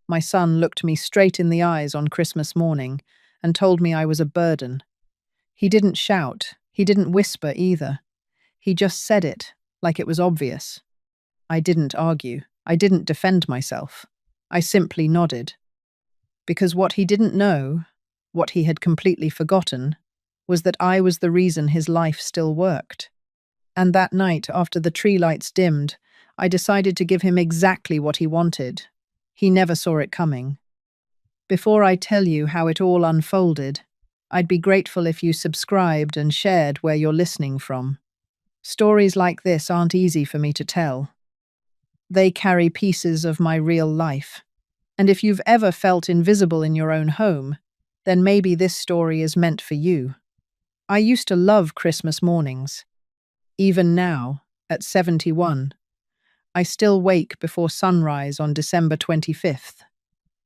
My son looked me straight in the eyes on Christmas morning and told me I was a burden. He didn't shout, he didn't whisper either. He just said it, like it was obvious. I didn't argue, I didn't defend myself. I simply nodded. Because what he didn't know, what he had completely forgotten, was that I was the reason his life still worked. And that night, after the tree lights dimmed, I decided to give him exactly what he wanted. He never saw it coming. Before I tell you how it all unfolded, I'd be grateful if you subscribed and shared where you're listening from. Stories like this aren't easy for me to tell. They carry pieces of my real life. And if you've ever felt invisible in your own home, then maybe this story is meant for you. I used to love Christmas mornings. Even now, at 71, I still wake before sunrise on December 25th.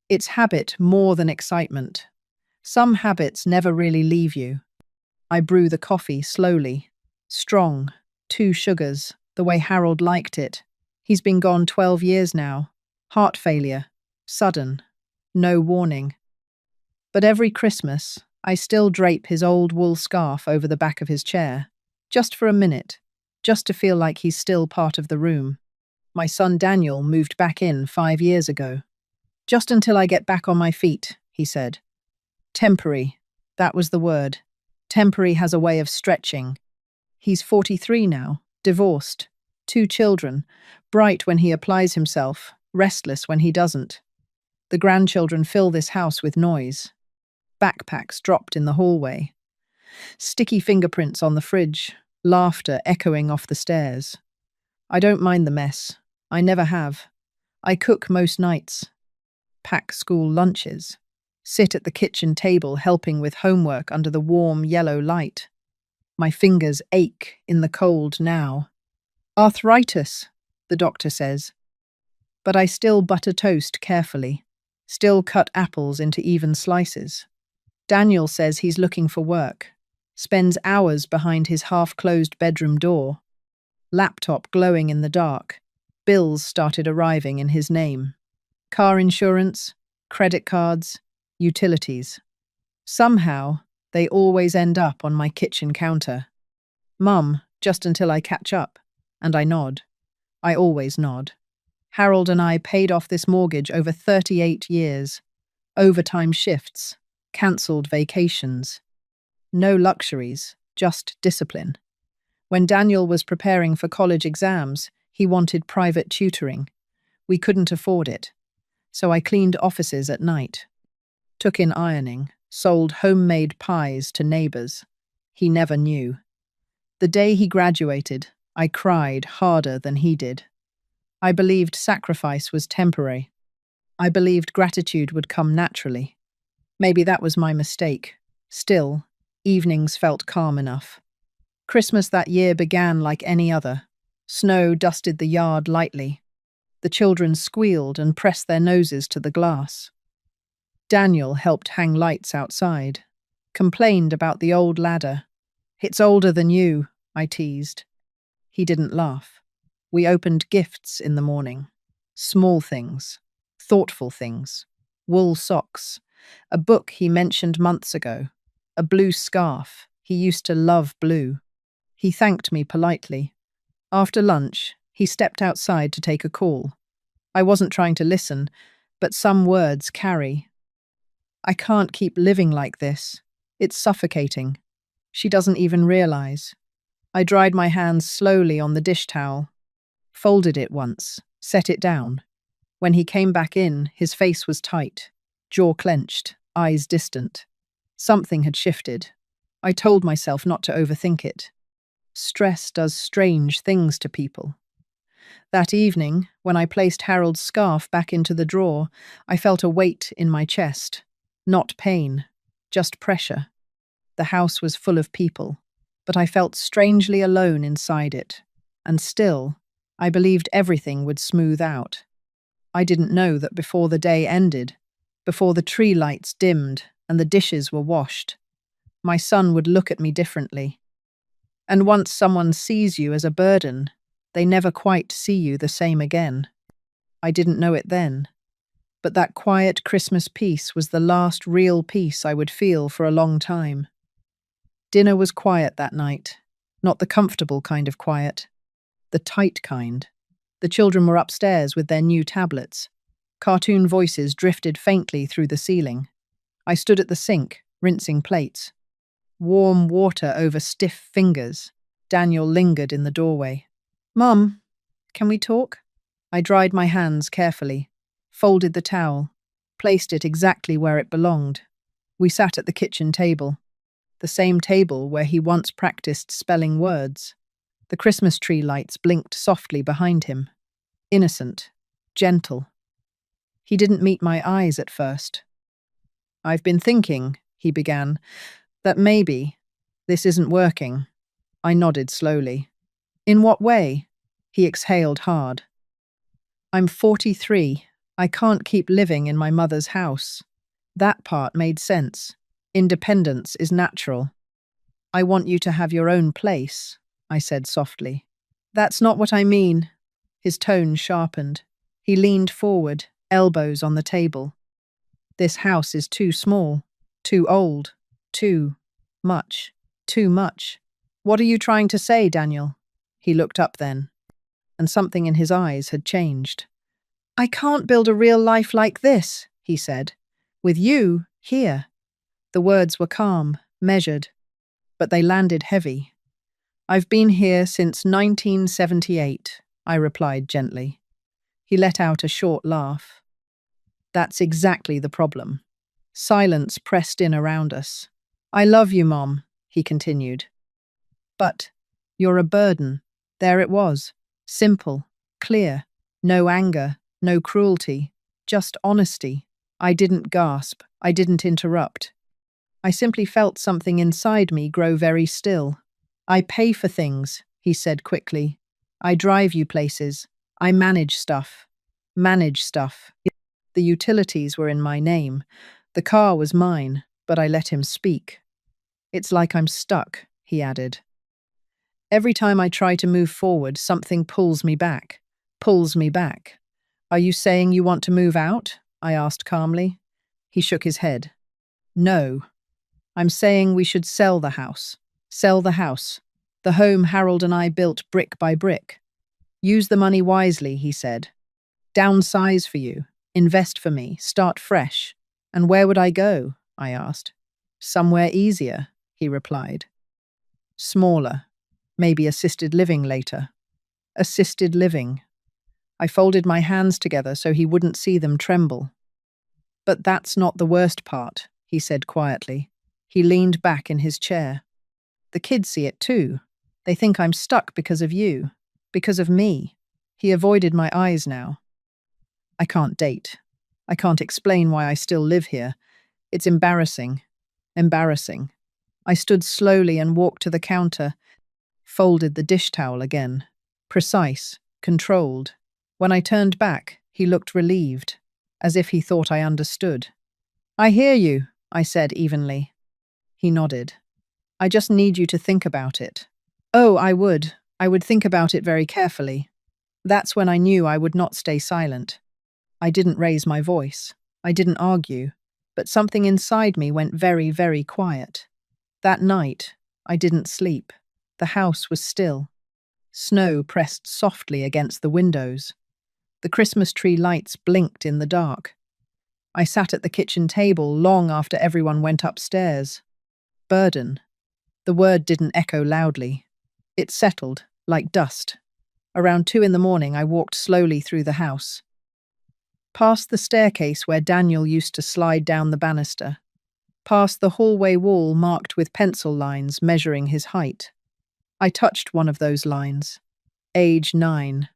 It's habit more than excitement. Some habits never really leave you. I brew the coffee slowly, strong, 2 sugars, the way Harold liked it. He's been gone 12 years now. Heart failure, sudden, no warning. But every Christmas, I still drape his old wool scarf over the back of his chair, just for a minute, just to feel like he's still part of the room. My son Daniel moved back in 5 years ago. Just until I get back on my feet, he said. Temporary, that was the word. Temporary has a way of stretching. He's 43 now, divorced, 2 children, bright when he applies himself, restless when he doesn't. The grandchildren fill this house with noise. Backpacks dropped in the hallway. Sticky fingerprints on the fridge, laughter echoing off the stairs. I don't mind the mess. I never have. I cook most nights. Pack school lunches. Sit at the kitchen table helping with homework under the warm yellow light. My fingers ache in the cold now. Arthritis, the doctor says. But I still butter toast carefully, still cut apples into even slices. Daniel says he's looking for work, spends hours behind his half-closed bedroom door. Laptop glowing in the dark. Bills started arriving in his name. Car insurance, credit cards, utilities. Somehow, they always end up on my kitchen counter. Mum, just until I catch up, and I nod. I always nod. Harold and I paid off this mortgage over 38 years. Overtime shifts, cancelled vacations. No luxuries, just discipline. When Daniel was preparing for college exams, he wanted private tutoring. We couldn't afford it. So I cleaned offices at night. Took in ironing, sold homemade pies to neighbours. He never knew. The day he graduated, I cried harder than he did. I believed sacrifice was temporary. I believed gratitude would come naturally. Maybe that was my mistake. Still, evenings felt calm enough. Christmas that year began like any other. Snow dusted the yard lightly. The children squealed and pressed their noses to the glass. Daniel helped hang lights outside, complained about the old ladder. "It's older than you," I teased. He didn't laugh. We opened gifts in the morning. Small things, thoughtful things. Wool socks, a book he mentioned months ago, a blue scarf. He used to love blue. He thanked me politely. After lunch, he stepped outside to take a call. I wasn't trying to listen, but some words carry. I can't keep living like this. It's suffocating. She doesn't even realize. I dried my hands slowly on the dish towel, folded it once, set it down. When he came back in, his face was tight, jaw clenched, eyes distant. Something had shifted. I told myself not to overthink it. Stress does strange things to people. That evening, when I placed Harold's scarf back into the drawer, I felt a weight in my chest. Not pain, just pressure. The house was full of people, but I felt strangely alone inside it. And still, I believed everything would smooth out. I didn't know that before the day ended, before the tree lights dimmed and the dishes were washed, my son would look at me differently. And once someone sees you as a burden, they never quite see you the same again. I didn't know it then. But that quiet Christmas peace was the last real peace I would feel for a long time. Dinner was quiet that night, not the comfortable kind of quiet, the tight kind. The children were upstairs with their new tablets. Cartoon voices drifted faintly through the ceiling. I stood at the sink, rinsing plates. Warm water over stiff fingers. Daniel lingered in the doorway. "Mum, can we talk?" I dried my hands carefully, folded the towel, placed it exactly where it belonged. We sat at the kitchen table, the same table where he once practiced spelling words. The Christmas tree lights blinked softly behind him. Innocent, gentle. He didn't meet my eyes at first. "I've been thinking," he began, "that maybe this isn't working." I nodded slowly. "In what way?" He exhaled hard. "I'm 43. I can't keep living in my mother's house." That part made sense. Independence is natural. "I want you to have your own place," I said softly. "That's not what I mean." His tone sharpened. He leaned forward, elbows on the table. "This house is too small, too old, too much, too much." "What are you trying to say, Daniel?" He looked up then, and something in his eyes had changed. "I can't build a real life like this," he said, "with you here." The words were calm, measured, but they landed heavy. "I've been here since 1978, I replied gently. He let out a short laugh. "That's exactly the problem." Silence pressed in around us. "I love you, Mom," he continued. "But you're a burden." There it was. Simple, clear, no anger, no cruelty, just honesty. I didn't gasp. I didn't interrupt. I simply felt something inside me grow very still. "I pay for things," he said quickly. "I drive you places. I manage stuff. Manage stuff." The utilities were in my name. The car was mine, but I let him speak. "It's like I'm stuck," he added. "Every time I try to move forward, something pulls me back. Pulls me back." "Are you saying you want to move out?" I asked calmly. He shook his head. "No. I'm saying we should sell the house. Sell the house. The home Harold and I built brick by brick. Use the money wisely," he said. "Downsize for you. Invest for me. Start fresh." "And where would I go?" I asked. "Somewhere easier," he replied. "Smaller. Maybe assisted living later." Assisted living. I folded my hands together so he wouldn't see them tremble. "But that's not the worst part," he said quietly. He leaned back in his chair. "The kids see it too. They think I'm stuck because of you. Because of me." He avoided my eyes now. "I can't date. I can't explain why I still live here. It's embarrassing. Embarrassing." I stood slowly and walked to the counter, folded the dish towel again. Precise, controlled. When I turned back, he looked relieved, as if he thought I understood. "I hear you," I said evenly. He nodded. "I just need you to think about it." "Oh, I would. I would think about it very carefully." That's when I knew I would not stay silent. I didn't raise my voice. I didn't argue. But something inside me went very, very quiet. That night, I didn't sleep. The house was still. Snow pressed softly against the windows. The Christmas tree lights blinked in the dark. I sat at the kitchen table long after everyone went upstairs. Burden. The word didn't echo loudly. It settled, like dust. Around 2 in the morning, I walked slowly through the house. Past the staircase where Daniel used to slide down the banister. Past the hallway wall marked with pencil lines measuring his height. I touched one of those lines. Age 9.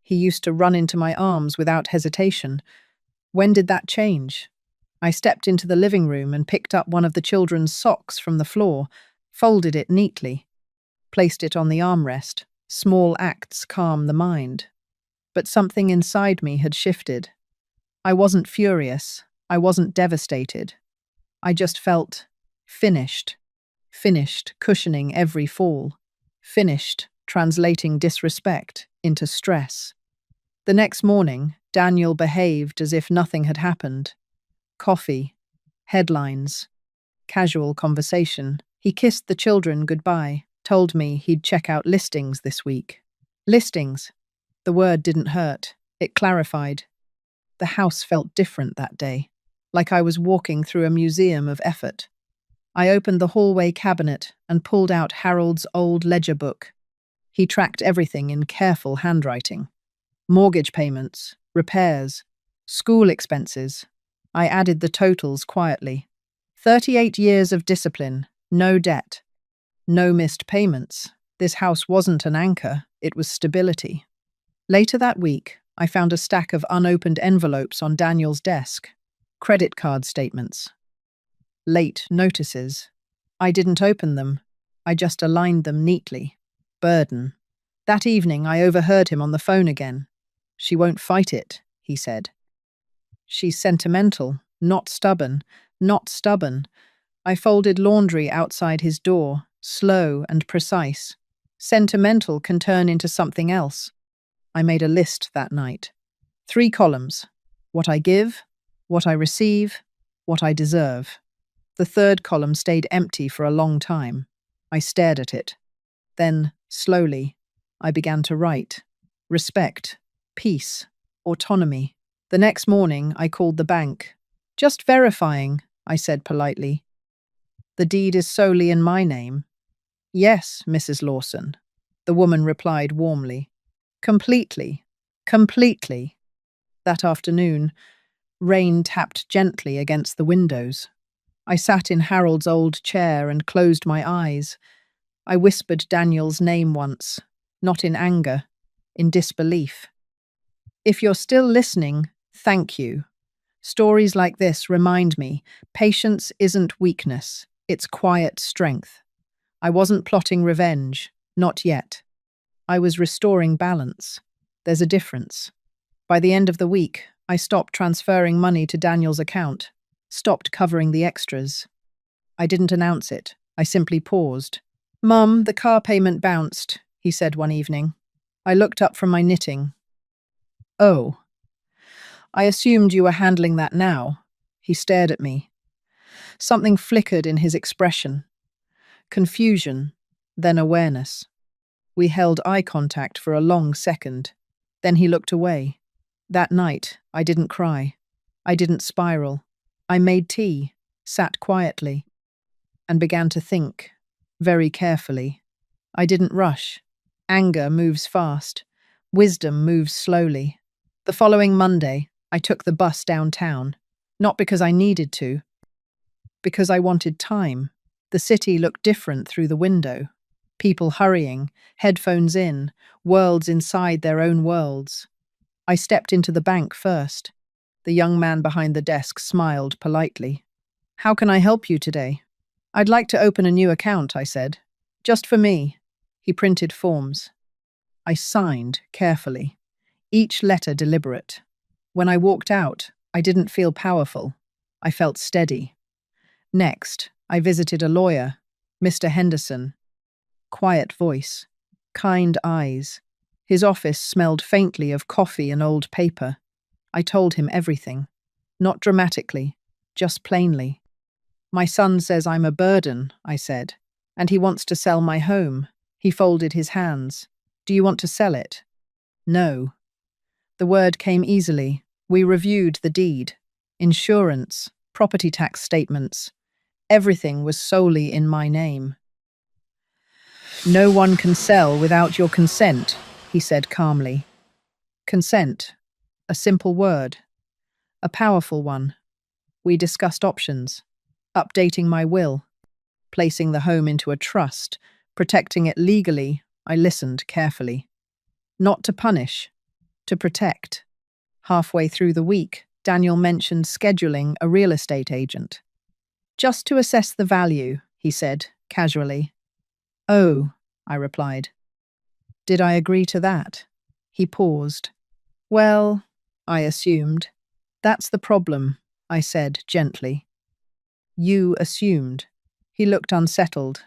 He used to run into my arms without hesitation. When did that change? I stepped into the living room and picked up one of the children's socks from the floor, folded it neatly, placed it on the armrest. Small acts calm the mind. But something inside me had shifted. I wasn't furious. I wasn't devastated. I just felt finished. Finished cushioning every fall. Finished translating disrespect into stress. The next morning, Daniel behaved as if nothing had happened. Coffee, headlines, casual conversation. He kissed the children goodbye, told me he'd check out listings this week. Listings. The word didn't hurt. It clarified. The house felt different that day, like I was walking through a museum of effort. I opened the hallway cabinet and pulled out Harold's old ledger book. He tracked everything in careful handwriting. Mortgage payments, repairs, school expenses. I added the totals quietly. 38 years of discipline, no debt, no missed payments. This house wasn't an anchor, it was stability. Later that week, I found a stack of unopened envelopes on Daniel's desk. Credit card statements. Late notices. I didn't open them. I just aligned them neatly. Burden. That evening, I overheard him on the phone again. "She won't fight it," he said. "She's sentimental, not stubborn, not stubborn." I folded laundry outside his door, slow and precise. Sentimental can turn into something else. I made a list that night. 3 columns. What I give, what I receive, what I deserve. The third column stayed empty for a long time. I stared at it. Then, slowly, I began to write. Respect, peace, autonomy. The next morning, I called the bank. "Just verifying," I said politely. "The deed is solely in my name." "Yes, Mrs. Lawson," the woman replied warmly. "Completely, completely." That afternoon, rain tapped gently against the windows. I sat in Harold's old chair and closed my eyes. I whispered Daniel's name once, not in anger, in disbelief. If you're still listening, thank you. Stories like this remind me patience isn't weakness, it's quiet strength. I wasn't plotting revenge, not yet. I was restoring balance. There's a difference. By the end of the week, I stopped transferring money to Daniel's account, stopped covering the extras. I didn't announce it. I simply paused. "Mum, the car payment bounced," he said one evening. I looked up from my knitting. "Oh, I assumed you were handling that now." He stared at me. Something flickered in his expression. Confusion, then awareness. We held eye contact for a long second. Then he looked away. That night, I didn't cry. I didn't spiral. I made tea, sat quietly, and began to think, very carefully. I didn't rush. Anger moves fast. Wisdom moves slowly. The following Monday, I took the bus downtown, not because I needed to, because I wanted time. The city looked different through the window. People hurrying, headphones in, worlds inside their own worlds. I stepped into the bank first. The young man behind the desk smiled politely. "How can I help you today?" "I'd like to open a new account," I said. "Just for me." He printed forms. I signed carefully, each letter deliberate. When I walked out, I didn't feel powerful. I felt steady. Next, I visited a lawyer, Mr. Henderson. Quiet voice, kind eyes. His office smelled faintly of coffee and old paper. I told him everything. Not dramatically, just plainly. "My son says I'm a burden," I said, "and he wants to sell my home." He folded his hands. "Do you want to sell it?" "No." The word came easily. We reviewed the deed. Insurance, property tax statements. Everything was solely in my name. "No one can sell without your consent," he said calmly. Consent. A simple word. A powerful one. We discussed options. Updating my will. Placing the home into a trust. Protecting it legally. I listened carefully. Not to punish. To protect. Halfway through the week, Daniel mentioned scheduling a real estate agent. "Just to assess the value," he said, casually. "Oh," I replied. "Did I agree to that?" He paused. "Well," I assumed. "That's the problem," I said gently. "You assumed." He looked unsettled.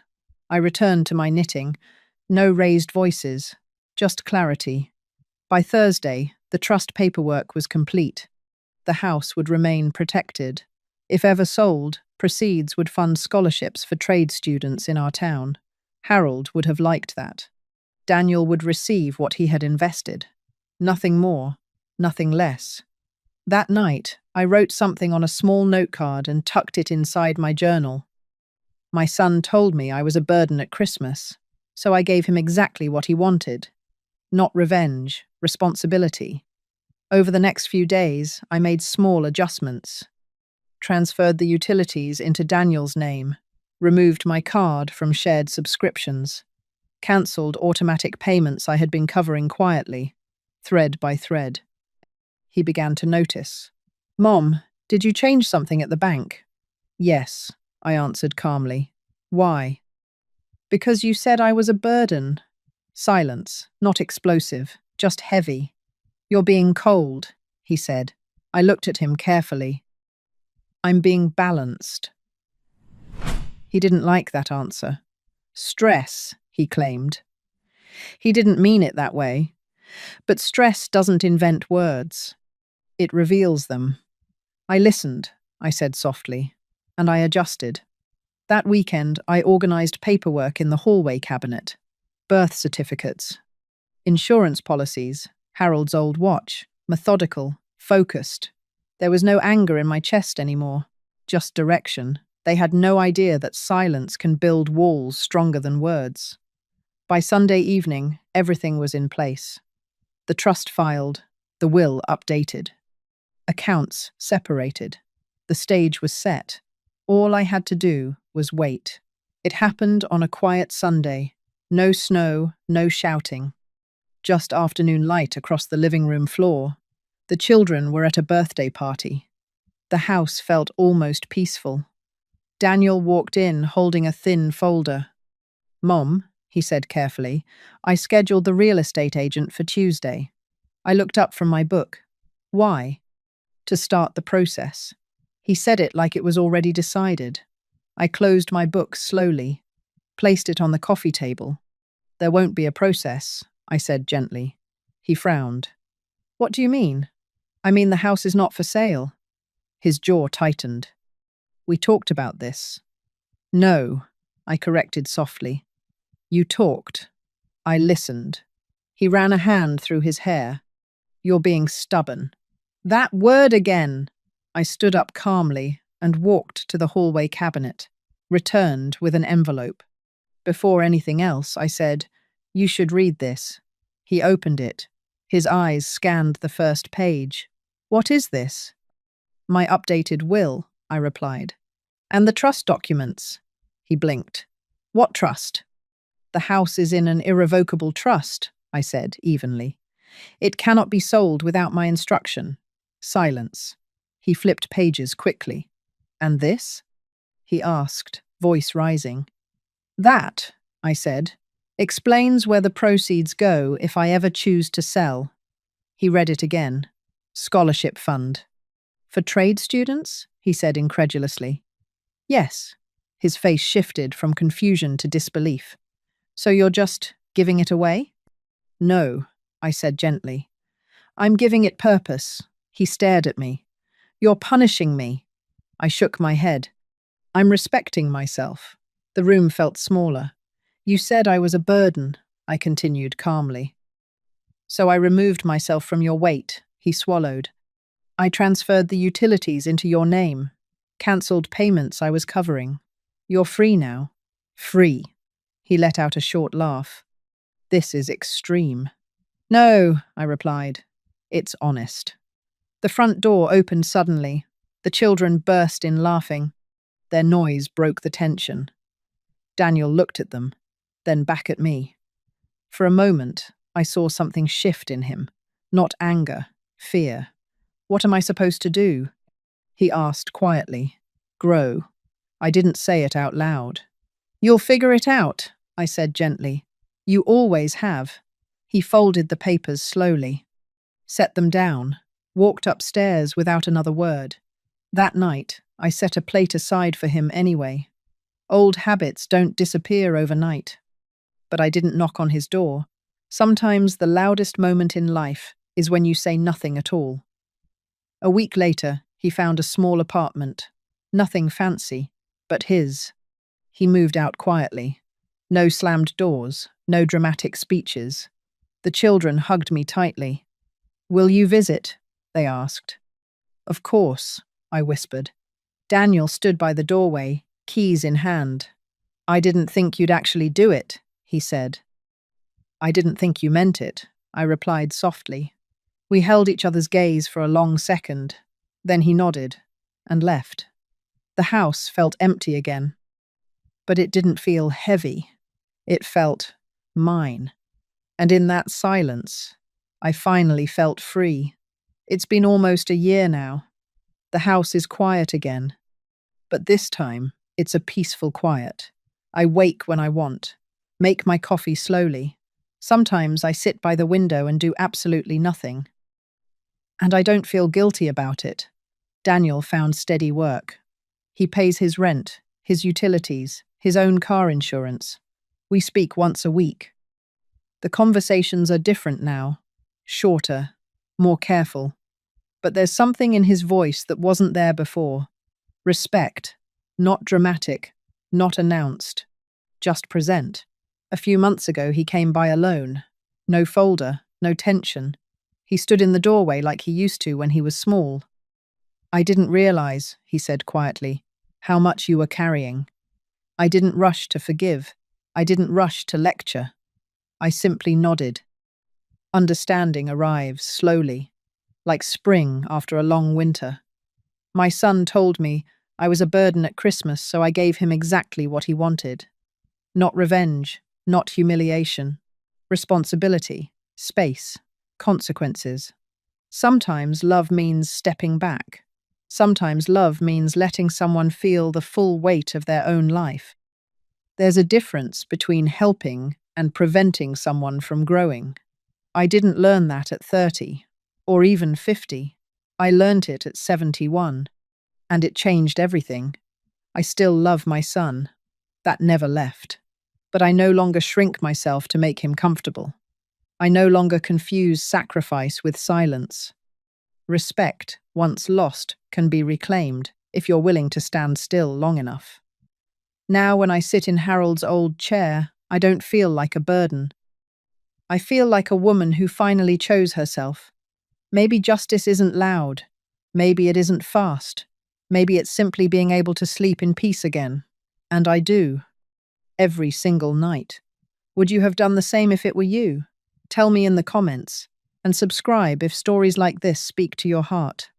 I returned to my knitting. No raised voices, just clarity. By Thursday, the trust paperwork was complete. The house would remain protected. If ever sold, proceeds would fund scholarships for trade students in our town. Harold would have liked that. Daniel would receive what he had invested. Nothing more, nothing less. That night, I wrote something on a small note card and tucked it inside my journal. My son told me I was a burden at Christmas, so I gave him exactly what he wanted. Not revenge, responsibility. Over the next few days, I made small adjustments. Transferred the utilities into Daniel's name, removed my card from shared subscriptions, cancelled automatic payments I had been covering quietly, thread by thread. He began to notice. "Mom, did you change something at the bank?" "Yes," I answered calmly. "Why?" "Because you said I was a burden." Silence, not explosive, just heavy. "You're being cold," he said. I looked at him carefully. "I'm being balanced." He didn't like that answer. "Stress," he claimed. He didn't mean it that way. But stress doesn't invent words. It reveals them. I listened, I said softly, and I adjusted. That weekend, I organized paperwork in the hallway cabinet. Birth certificates, insurance policies, Harold's old watch, methodical, focused. There was no anger in my chest anymore, just direction. They had no idea that silence can build walls stronger than words. By Sunday evening, everything was in place. The trust filed, the will updated. Accounts separated. The stage was set. All I had to do was wait. It happened on a quiet Sunday. No snow, no shouting. Just afternoon light across the living room floor. The children were at a birthday party. The house felt almost peaceful. Daniel walked in holding a thin folder. "Mom," he said carefully, "I scheduled the real estate agent for Tuesday." I looked up from my book. "Why?" "To start the process." He said it like it was already decided. I closed my book slowly, placed it on the coffee table. "There won't be a process," I said gently. He frowned. "What do you mean?" "I mean the house is not for sale." His jaw tightened. "We talked about this." "No," I corrected softly. "You talked. I listened." He ran a hand through his hair. "You're being stubborn." "That word again!" I stood up calmly and walked to the hallway cabinet, returned with an envelope. Before anything else, I said, "You should read this." He opened it. His eyes scanned the first page. "What is this?" "My updated will," I replied. "And the trust documents?" He blinked. "What trust?" "The house is in an irrevocable trust," I said evenly. "It cannot be sold without my instruction." Silence. He flipped pages quickly. "And this?" he asked, voice rising. "That," I said, "explains where the proceeds go if I ever choose to sell." He read it again. "Scholarship fund." "For trade students?" he said incredulously. "Yes." His face shifted from confusion to disbelief. "So you're just giving it away?" "No," I said gently. "I'm giving it purpose." He stared at me. "You're punishing me." I shook my head. "I'm respecting myself." The room felt smaller. "You said I was a burden," I continued calmly. "So I removed myself from your weight," he swallowed. "I transferred the utilities into your name, cancelled payments I was covering. You're free now." "Free." He let out a short laugh. "This is extreme." "No," I replied. "It's honest." The front door opened suddenly. The children burst in laughing. Their noise broke the tension. Daniel looked at them, then back at me. For a moment, I saw something shift in him. Not anger, fear. "What am I supposed to do?" he asked quietly. "Grow." I didn't say it out loud. "You'll figure it out," I said gently. "You always have." He folded the papers slowly, set them down, walked upstairs without another word. That night, I set a plate aside for him anyway. Old habits don't disappear overnight. But I didn't knock on his door. Sometimes the loudest moment in life is when you say nothing at all. A week later, he found a small apartment. Nothing fancy, but his. He moved out quietly. No slammed doors, no dramatic speeches. The children hugged me tightly. "Will you visit?" they asked. "Of course," I whispered. Daniel stood by the doorway, keys in hand. "I didn't think you'd actually do it," he said. "I didn't think you meant it," I replied softly. We held each other's gaze for a long second. Then he nodded and left. The house felt empty again. But it didn't feel heavy. It felt mine. And in that silence, I finally felt free. It's been almost a year now. The house is quiet again. But this time, it's a peaceful quiet. I wake when I want, make my coffee slowly. Sometimes I sit by the window and do absolutely nothing. And I don't feel guilty about it. Daniel found steady work. He pays his rent, his utilities, his own car insurance. We speak once a week. The conversations are different now, shorter, more careful. But there's something in his voice that wasn't there before. Respect, not dramatic, not announced, just present. A few months ago he came by alone. No folder, no tension. He stood in the doorway like he used to when he was small. "I didn't realize," he said quietly, "how much you were carrying. I didn't rush to forgive. I didn't rush to lecture. I simply nodded." Understanding arrives slowly, like spring after a long winter. My son told me I was a burden at Christmas, so I gave him exactly what he wanted. Not revenge, not humiliation. Responsibility, space, consequences. Sometimes love means stepping back. Sometimes love means letting someone feel the full weight of their own life. There's a difference between helping and preventing someone from growing. I didn't learn that at 30, or even 50. I learned it at 71, and it changed everything. I still love my son. That never left. But I no longer shrink myself to make him comfortable. I no longer confuse sacrifice with silence. Respect, once lost, can be reclaimed if you're willing to stand still long enough. Now, when I sit in Harold's old chair, I don't feel like a burden. I feel like a woman who finally chose herself. Maybe justice isn't loud. Maybe it isn't fast. Maybe it's simply being able to sleep in peace again. And I do. Every single night. Would you have done the same if it were you? Tell me in the comments. And subscribe if stories like this speak to your heart.